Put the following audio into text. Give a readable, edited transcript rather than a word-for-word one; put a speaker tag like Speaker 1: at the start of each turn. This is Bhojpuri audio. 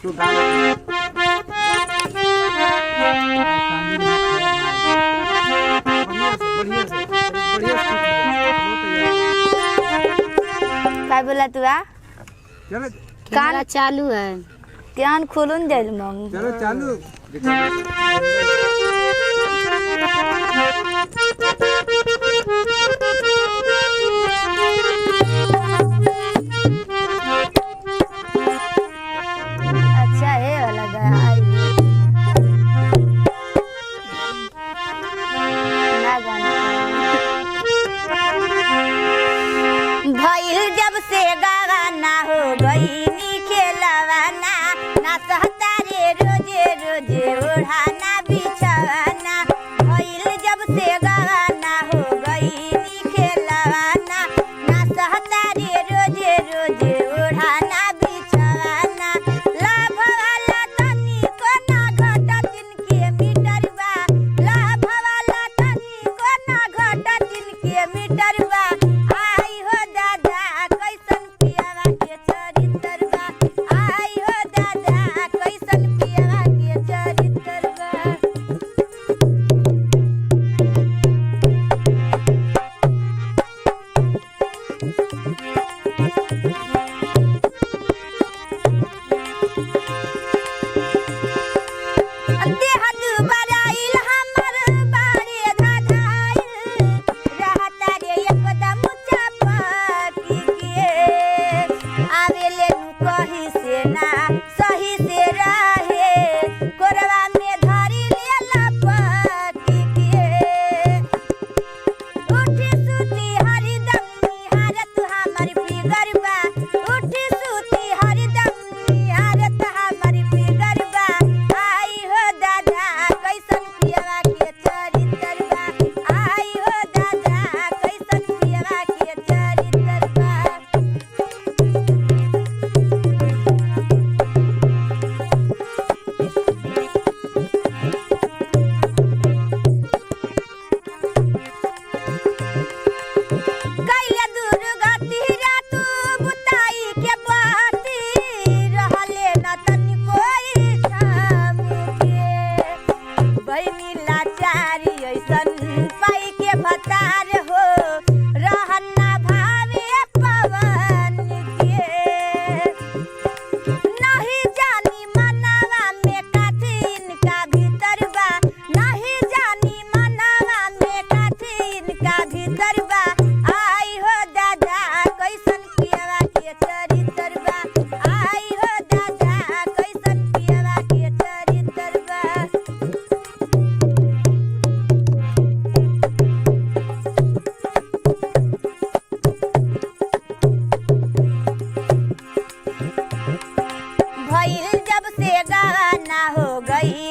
Speaker 1: तो गाना बढ़िया से
Speaker 2: काय बोला तू आ
Speaker 1: चलो
Speaker 2: कान चालू है कान खोलून जाईल मग
Speaker 1: चलो चालू
Speaker 2: अच्छा है वाला गाना ना गाना भइल जब से गाना हो गई नी खेलवाना ना सहता रे रोजे रोजे ओढ़ाना बिछाना भइल जब से गाना हो गई नी खेलवाना ना सहता रे रोजे रोजे ओढ़ाना बिछाना लाभ वाला तनी को ना घटा तिनके मीटर बा लाभ वाला तनी को ना घटा तिनके मीटर बा आई हो दादा कैसन पियावा के चरित्र बा आई हो दादा कैसन पियावा के चरित्र बा देहत बराइल हमर बारे धाधाइल रहता रे एकदम चपकी के आवेले नु कही से ना सही से रहे कोरवा में धरी ले लपकी के उठी सुती हरदम निहारत हमर फिगर बा उठी सुती हरदम निहारत हमर फिगर बा आई हो दादा कैसन पियावा के चरित्र बा आई हो दादा कैसन पियावा के चरित्र बा कैले दुर्गति रातू बुताई के बाती रहले न तनिको ठाम के बहिनी लाचारी ऐसन पाई के भतार हो रहन ना भावे पवन के नहीं जानी मनवा में काथी इनका भीतर बा नहीं जानी मनवा में काथी इनका भीतर बा आई हो दादा कैसन पियावा के चरित्र बा आई हो दादा कैसन पियावा के चरित्र बा भइल जब से गाना हो गई